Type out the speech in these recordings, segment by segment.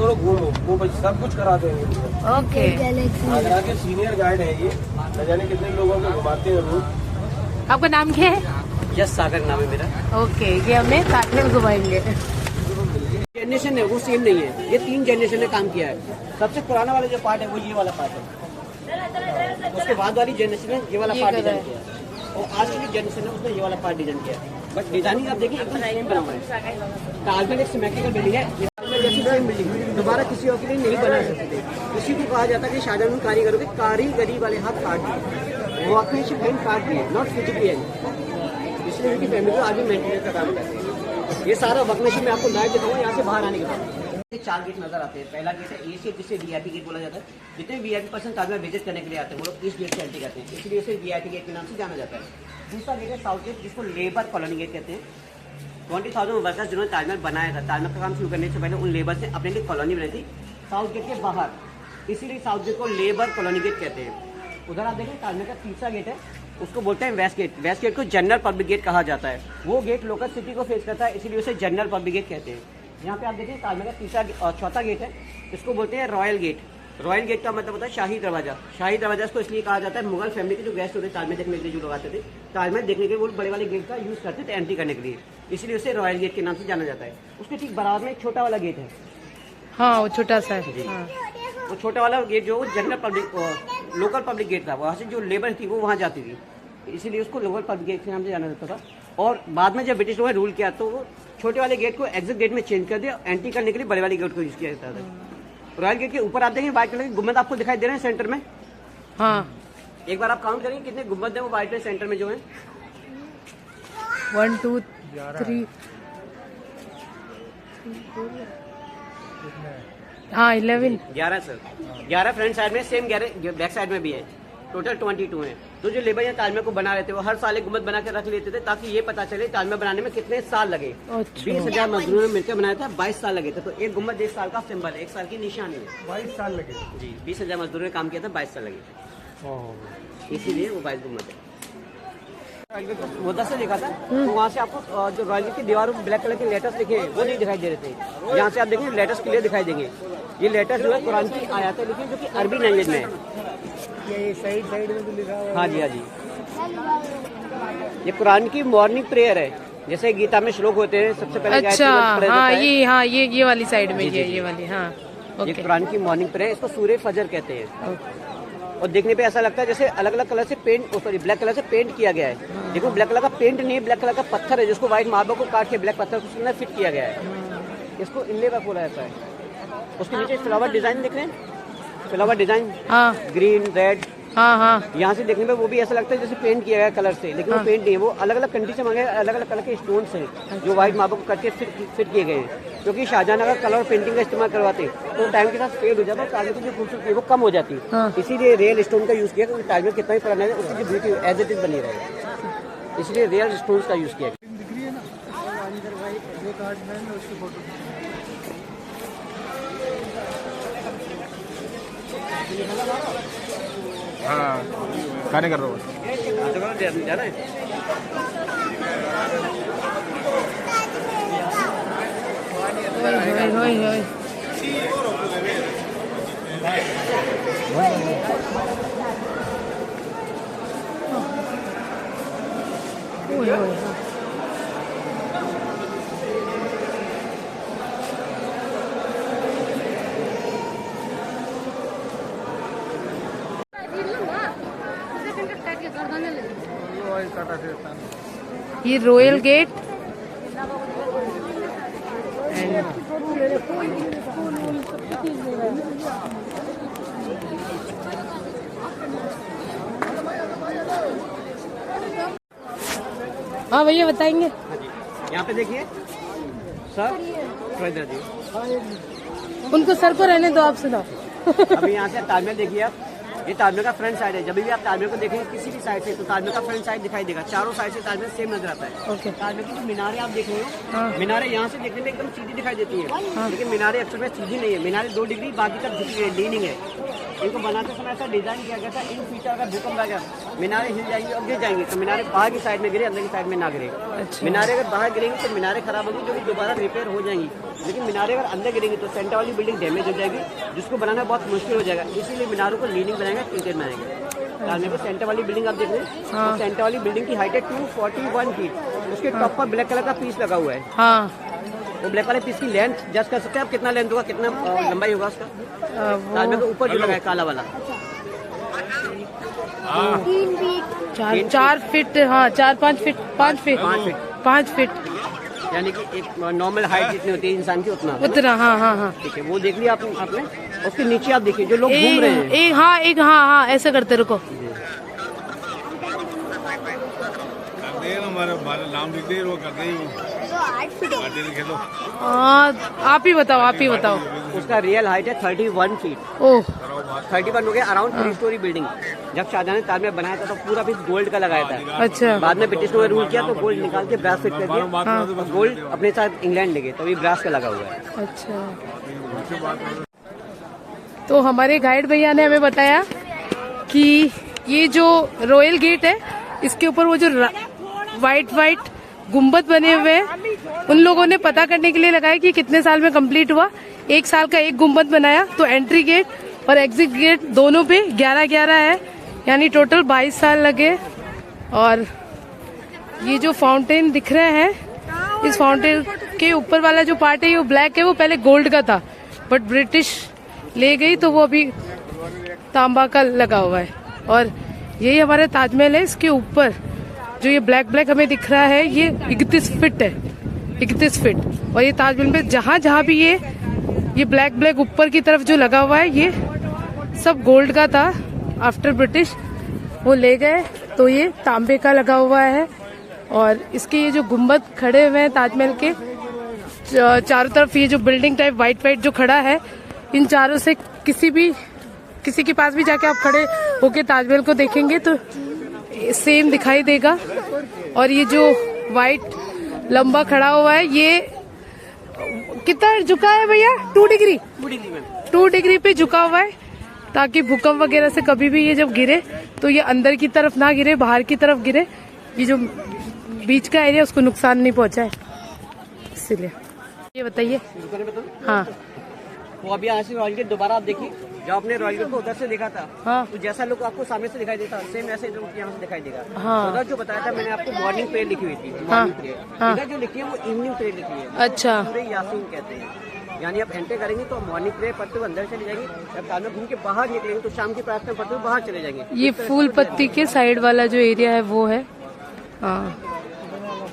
करो, घूमो, वो बस सब कुछ करा देंगे। ओके, आगरा के सीनियर गाइड है ये, न जाने कितने लोगों को घुमाते हैं रोज। आपका नाम क्या है? यस सागर नाम है मेरा। ओके, ये हमें साथ में घुमाएंगे। जनरेशन है वो सेम नहीं है, ये 3 जनरेशन ने काम किया है। सबसे पुराना वाला जो पार्ट है वो ये वाला पार्ट है, उसके बाद वाली जनरेशन ने ये वाला पार्ट डिजाइन किया है, और आज की जनरेशन ने उसने ये वाला पार्ट डिजाइन किया है। बट डिजाइनिंग आप देखिए एकदम सेम बना हुआ है। ताजमहल एक सिमेट्रिकल बिल्डिंग है, जैसी सेम बिल्डिंग दोबारा किसी और के लिए नहीं बना सकते। इसी को कहा जाता है कि शाहजहां कारीगरों के कारीगरी वाले हाथ काट दिए, वो अपने काट दिए, नॉट फिजिकली एंड। इसलिए उनकी फैमिली को आज भी मेंटेनेंस का काम करते हैं। ये सारा वर्कमैनशिप में आपको लाइव दिखाऊंगा यहाँ से बाहर आने के बाद। 4 गेट नजर आते हैं। पहला गेट है ए, जिसे वीआईपी गेट बोला जाता है। जितने वीआईपी पर्सन ताजमहल विजिट करने के लिए आते हैं वो लोग इस गेट से एंट्री करते हैं, इसलिए उसे वीआईपी गेट के नाम से जाना जाता है। दूसरा गेट है साउथ गेट, जिसको लेबर कॉलोनी गेट कहते हैं। 20,000 वर्कर्स जिन्होंने ताजमहल बनाया था, ताजमहल का काम शुरू करने से पहले उन लेबर से अपने लिए कॉलोनी बनाई थी साउथ गेट के बाहर, इसीलिए साउथ गेट को लेबर कॉलोनी गेट कहते हैं। उधर आप देखें ताजमहल का तीसरा गेट है, उसको बोलते हैं वेस्ट गेट। वेस्ट गेट को जनरल पब्लिक गेट कहा जाता है। वो गेट लोकल सिटी को फेस करता है, इसीलिए उसे जनरल पब्लिक गेट कहते हैं। यहाँ पे आप देखें ताजमहल का तीसरा और चौथा गेट है, इसको बोलते हैं रॉयल गेट। रॉयल गेट का मतलब होता है शाही दरवाजा। शाही दरवाजा इसको इसलिए कहा जाता है, मुगल फैमिली के जो गेस्ट होते हैं ताजमहल देखने के लिए जो लोग आते थे, ताजमहल देखने के लिए वो बड़े वाले गेट का यूज करते थे एंट्री करने के लिए, इसलिए उसे रॉयल गेट के नाम से जाना जाता है। उसके ठीक बराबर में एक छोटा वाला गेट है। हाँ, वो छोटा सा है। हाँ। वो छोटा वाला गेट जो general public local public gate था, वहाँ से जो लेबर थी वो वहाँ जाती थी, इसीलिए उसको लोकल पब्लिक गेट के नाम से जाना जाता था। और बाद में जब ब्रिटिश लोगों ने रूल किया तो वो छोटे वाले गेट को एग्जिट गेट में चेंज कर दिया, एंट्री करने के लिए बड़े वाले गेट को यूज किया जाता था। रॉयल गेट के ऊपर आप देखेंगे व्हाइट कलर के गुम्बद आपको दिखाई दे रहे हैं सेंटर में। हाँ, एक बार आप काउंट करेंगे कितने गुम्बद है वो व्हाइट सेंटर में जो है। 1 2 3 हाँ 11 सर, 11 फ्रंट साइड में, सेम 11 बैक साइड में भी है। टोटल 22 है। तो जो लेबर यहाँ ताजमहल को बना रहे थे वो हर साल एक गुम्बद बना के रख लेते थे, ताकि ये पता चले ताजमहल बनाने में कितने साल लगे। 20,000 मजदूरों ने मिलकर बनाया था, 22 साल लगे थे। तो एक गुम्बद 1 साल का सिंबल है, 1 साल की निशानी है। 22 साल लगे जी, 20,000 मजदूरों ने काम किया था, 22 साल लगे, इसीलिए वो 22 गुम्बद है। वो 10 से लिखा था, तो वहाँ से आपको जो रॉयल की दीवारों पर ब्लैक कलर के लेटर्स लिखे हैं वो नहीं दिखाई दे रहे थे। यहाँ से आप देखेंगे लेटर्स क्लियर दिखाई देंगे। ये लेटर्स जो है कुरान की आयतें लिखी जो कि अरबी लैंग्वेज में है। ये साइड में तो लिखा हुआ है। हाँ जी, हाँ जी, ये कुरान की मॉर्निंग प्रेयर है, जैसे गीता में श्लोक होते हैं सबसे पहले। अच्छा, हाँ, ये वाली साइड में ये वाली। हाँ, ये कुरान की मॉर्निंग प्रेयर, इसको सूरह फजर कहते हैं। और देखने पे ऐसा लगता है जैसे अलग अलग कलर से पेंट, सॉरी ब्लैक कलर से पेंट किया गया है। देखो ब्लैक कलर का पेंट नहीं, ब्लैक कलर का पत्थर है जिसको व्हाइट मार्बल को काट के ब्लैक पत्थर को उसमें फिट किया गया है। इसको इनले का बोला जाता है। उसके नीचे फ्लावर डिजाइन दिख रहे हैं, फ्लावर डिजाइन, हाँ, ग्रीन रेड। हाँ, यहाँ से देखने में वो भी ऐसा लगता है जैसे पेंट किया गया कलर से, लेकिन वो पेंट नहीं है, वो अलग अलग कंट्री से मंगाए अलग अलग कलर के स्टोन्स हैं जो व्हाइट मार्बल को करके फिट किए गए हैं। क्योंकि शाहजहां अगर कलर और पेंटिंग का इस्तेमाल करवाते तो टाइम के साथ फेड हो जाता है, ताजमहल की जो खूबसूरती है वो कम हो जाती है। इसीलिए रियल स्टोन का यूज किया, क्योंकि ताजमहल कितना भी पुराना है उसकी जो ब्यूटी एज इट इज बनी रहेगी, इसलिए रियल स्टोन का यूज किया। हाँ, खाने कर रहा हूँ। जाना है ये रॉयल गेट हाँ भैया बताएंगे। हाँ जी, यहाँ पे देखिए सर, उनको सर को रहने दो, आप सुनाओ। अभी यहाँ से ताजमहल देखिए आप, ये ताजमहल का फ्रंट साइड है। जब भी आप ताजमहल को देखेंगे किसी भी साइड से तो ताजमहल का फ्रंट साइड दिखाई देगा। चारों साइड से ताजमहल सेम नजर आता है। ताजमहल की जो मीनारें आप देख रहे हो, मीनारें यहाँ से देखने में एकदम सीधी दिखाई देती है, लेकिन मीनारें एक्चुअल में सीधी नहीं है। मीनारें 2 डिग्री बाकी तक झुकी है, लीनिंग है। इनको बनाते समय ऐसा डिजाइन किया गया था, इन फ्यूचर अगर भूकंप आ गया मीनारे हिल जाएंगी और गिर जाएंगी, तो मीनारे बाहर की साइड में गिरे, अंदर की साइड में ना गिरे। मीनारे अगर बाहर गिरेंगी तो मीनारे खराब होगी, जो कि दोबारा रिपेयर हो जाएंगी। लेकिन मीनारे अगर अंदर गिरेंगी तो सेंटर वाली बिल्डिंग डैमेज हो जाएगी, जिसको बनाना बहुत मुश्किल हो जाएगा। इसीलिए मीनारों को लीनिंग बनाएंगे, टिल्टेड बनाएंगे। ताजमहल में सेंटर वाली बिल्डिंग आप देख रहे हैं, तो सेंटर वाली बिल्डिंग की हाइट है 241 फीट। उसके टॉप पर ब्लैक कलर का पीस लगा हुआ है। हाँ, वो ब्लैक वाले पीस की लेंथ जज कर सकते हैं आप, कितना लेंथ होगा, कितना लंबाई होगा उसका। ताजमहल के ऊपर जो लगा है काला वाला 4 फीट, हाँ 4-5 फीट, 5 फीट, यानी कि एक नॉर्मल हाइट जितनी होती है इंसान की उतना। हाँ। ठीक है, वो देख लिया आपने। उसके नीचे आप देखिए जो लोग घूम रहे हैं, एक हाँ ऐसे करते रुको। हमारे नाम लिख दे, वो करते ही लिखे दो। आप ही बताओ। उसका रियल हाइट है 31 फीट। ओह, 31 हो गया, अराउंड 3 स्टोरी बिल्डिंग। जब शाहजहां ने ताजमहल बनाया था तो पूरा पीस गोल्ड का लगाया था। अच्छा। बाद में ब्रिटिश ने रूल किया तो गोल्ड निकाल के ब्रास फिट कर दिया। गोल्ड अपने साथ इंग्लैंड ले गए, तो अभी ब्रास का लगा हुआ है। अच्छा। तो हमारे गाइड भैया ने हमें बताया कि ये जो रॉयल गेट है, इसके ऊपर वो जो वाइट गुम्बद बने हुए हैं, उन लोगों ने पता करने के लिए लगाया कि कितने साल में कंप्लीट हुआ। 1 साल का एक गुम्बद बनाया, तो एंट्री गेट और एग्जिट गेट दोनों पे 11-11 है, यानी टोटल 22 साल लगे। और ये जो फाउंटेन दिख रहे हैं, इस फाउंटेन के ऊपर वाला जो पार्ट है वो ब्लैक है, वो पहले गोल्ड का था, बट ब्रिटिश ले गई तो वो अभी तांबा का लगा हुआ है। और यही हमारा ताजमहल है। इसके ऊपर जो ये ब्लैक हमें दिख रहा है, ये 31 फीट है, 31 फीट। और ये ताजमहल में जहाँ भी ये ब्लैक ऊपर की तरफ जो लगा हुआ है, ये सब गोल्ड का था। आफ्टर ब्रिटिश वो ले गए तो ये तांबे का लगा हुआ है। और इसके ये जो गुम्बद खड़े हुए हैं ताजमहल के चारों तरफ, ये जो बिल्डिंग टाइप वाइट जो खड़ा है, इन चारों से किसी के पास भी जाके आप खड़े होके ताजमहल को देखेंगे तो सेम दिखाई देगा। और ये जो वाइट लंबा खड़ा हुआ है, ये कितना झुका है भैया? 2 डिग्री पे झुका हुआ है, ताकि भूकंप वगैरह से कभी भी ये जब गिरे तो ये अंदर की तरफ ना गिरे, बाहर की तरफ गिरे, ये जो बीच का एरिया उसको नुकसान नहीं पहुंचाए, इसलिए। ये बताइए। हाँ, वो अभी यहाँ से रॉयल गेट दोबारा आप देखिए, जब आपने रॉयल गेट को उधर से देखा था, हाँ, तो जैसा लुक आपको सामने से दिखाई देता, सेम ऐसे लुक यहाँ से दिखाई देगा। हाँ। उधर जो बताया था मैंने आपको, मॉर्निंग प्रेयर लिखी हुई थी, हाँ, मॉर्निंग प्रेयर। हाँ। इधर जो लिखी है वो इवनिंग प्रेयर लिखी है। अच्छा। सूरह यासीन कहते हैं। यानी आप एंटर करेंगे तो मॉर्निंग प्रेयर पढ़ते हुए अंदर चले जाएंगे, जब ताजमहल घूम के बाहर निकलेंगे तो शाम की प्रार्थना पढ़ते हुए बाहर चले जाएंगे। ये फूल पत्ती के साइड वाला जो एरिया है वो है। हाँ,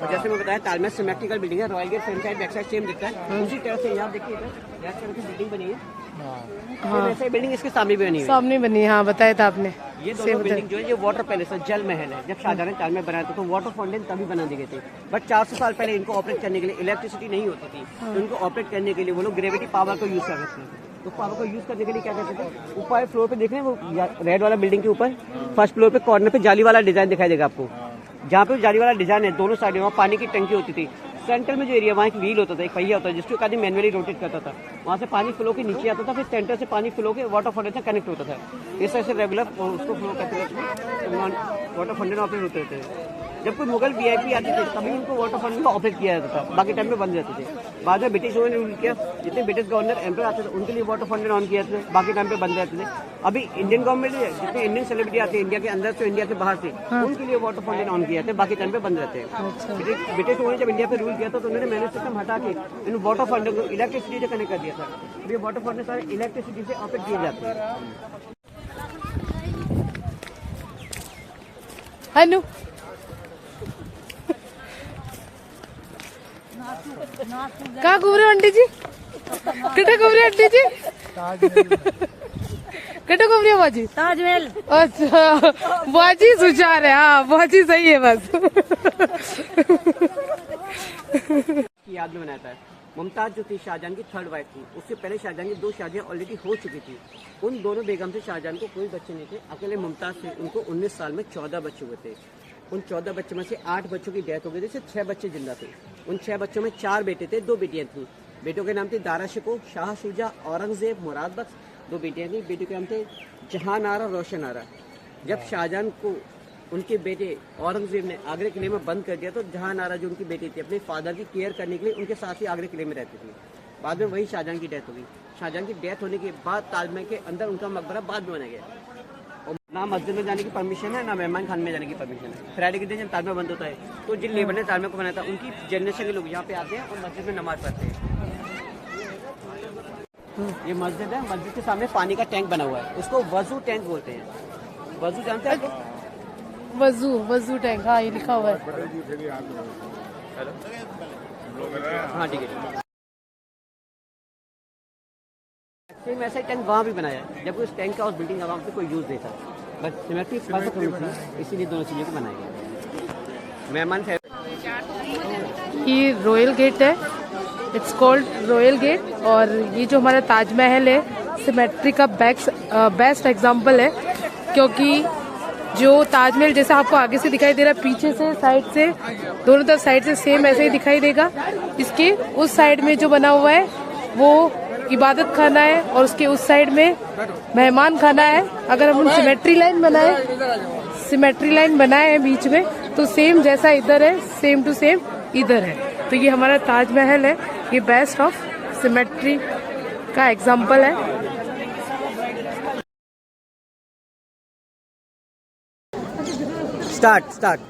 जैसे मैं बताया, ताजमहल सिमेट्रिकल बिल्डिंग है, royal gate front side back side same दिखता है। उसी तरह से यहाँ देखिए, बिल्डिंग बनी है। हाँ, ऐसे बिल्डिंग इसके सामने भी बनी है, सामने बनी। हाँ, बताया था आपने। ये दोनों बिल्डिंग जो है ये वाटर पैलेस है, जल महल है। जब शाहजहां ने ताजमहल बनाया था तो वाटर फाउंटेन तभी बना दिए थे, बट 400 साल पहले इनको ऑपरेट करने के लिए इलेक्ट्रिसिटी नहीं होती थी, तो इनको ऑपरेट करने के लिए वो लोग ग्रेविटी पावर को यूज कर रहे थे। तो पावर को यूज करने के लिए क्या करते थे, ऊपर फ्लोर पे देख रहे हैं वो रेड वाला बिल्डिंग के ऊपर फर्स्ट फ्लोर पे कॉर्नर पे जाली वाला डिजाइन दिखाई देगा आपको। जहाँ पे जाली वाला डिजाइन है, दोनों साइड में वहाँ पानी की टंकी होती थी। सेंटर में जो एरिया, वहाँ एक व्हील होता था, एक पहिया होता था, जिसको आदमी मैनुअली रोटेट करता था। वहाँ से पानी फ्लो के नीचे आता था, फिर सेंटर से पानी फ्लो के वाटर फाउंटेन से कनेक्ट होता था। इस तरह से रेगुलर उसको फ्लो करते रहते, वाटर फाउंटेन ऑपरेट होते रहते। जब कोई मुगल वीआईपी आते थे तभी इनको वाटर फाउंटेन को ऑपरेट किया जाता था, बाकी टाइम में बंद रहते थे। बाद में ब्रिटिशों ने रूल किया, जितने ब्रिटिश गवर्नर एम्पर आते थे उनके लिए वाटर फाउंटेन ऑन किया जाते थे, बाकी टाइम पे बंद रहते थे। अभी इंडियन गवर्नमेंट है, जितने इंडियन सेलिब्रिटी आते हैं इंडिया के अंदर से, इंडिया के बाहर से, उनके लिए वाटर फाउंटेन ऑन किया जाते हैं, बाकी टाइम पे बंद रहते हैं। ब्रिटिशों ने जब इंडिया पे रूल किया था तो उन्होंने मैनुअल सिस्टम हटा के इन वाटर फाउंटेन को इलेक्ट्रिसिटी से कनेक्ट कर दिया था। ये वाटर फाउंटेन सारे इलेक्ट्रिसिटी से ऑपरेट किए जाते हैं। हेलो, कहाँ घूम रहे हो आंटी जी? कितना घूम रहे हो आंटी जी? कितना घूम रही हो बाजी? ताजमहल। अच्छा, बाजी सुचार है। हाँ, बाजी सही है बस। याद में बनाया था। मुमताज जो थी शाहजहां की 3rd वाइफ थी, उससे पहले शाहजहां की 2 शादियां ऑलरेडी हो चुकी थी। उन दोनों बेगम से शाहजहां को कोई बच्चे नहीं थे, अकेले मुमताज से उनको 19 साल में 14 बच्चे हुए थे। उन 14 बच्चों में से 8 बच्चों की डेथ हो गई थी, सिर्फ 6 बच्चे जिंदा थे। उन 6 बच्चों में 4 बेटे थे, 2 बेटियां थी। बेटों के नाम थे दारा शिकोह, शाह शुजा, औरंगजेब, मुराद बख्श दो बेटियां थी, बेटी के नाम थे जहान आरा, रोशन आरा। जब शाहजहां को उनके बेटे औरंगजेब ने आगरे किले में बंद कर दिया तो जहान आरा जो उनकी बेटी थी अपने फादर की केयर करने के लिए उनके साथ ही आगरे किले में रहती थी। बाद में वही शाहजहां की डेथ हो गई। शाहजहां की डेथ होने के बाद ताजमहल के अंदर उनका मकबरा बाद में बनाया गया। और ना मस्जिद में जाने की परमिशन है, ना मेहमान खाने में जाने की परमिशन है। फ्राइडे के दिन जब ताजमहल बंद होता है तो जिन लेबर ने ताजमहल को बनाया था उनकी जनरेशन के लोग यहाँ पे आते हैं और मस्जिद में नमाज पढ़ते हैं। ये मस्जिद है, मस्जिद के सामने पानी का टैंक बना हुआ है, उसको वजू टैंक बोलते हैं। वजू जानते हैं आप? वजू टैंक, हाँ ये लिखा हुआ है। हाँ ठीक है। सेम ऐसा टैंक वहाँ भी बनाया है, जबकि उस टैंक का उस बिल्डिंग का वहाँ पे कोई यूज नहीं था, बस सिमेट्री परफेक्ट हुई थी, इसीलिए दोनों चीज़ों को बनाया गया। मेहमान ये रॉयल गेट है, इट्स कॉल्ड रॉयल गेट। और ये जो हमारा ताजमहल है सिमेट्री का बेस्ट एग्जाम्पल है, क्योंकि जो ताजमहल जैसा आपको आगे से दिखाई दे रहा है, पीछे से, साइड से, दोनों तरफ साइड से सेम ऐसे ही दिखाई देगा। इसके उस साइड में जो बना हुआ है वो इबादत खाना है और उसके उस साइड में मेहमान खाना है। अगर हम सिमेट्री लाइन बनाए हैं बीच में तो सेम जैसा इधर है सेम टू सेम इधर है। तो ये हमारा ताजमहल है, ये बेस्ट ऑफ सिमेट्री का एग्जाम्पल है। स्टार्ट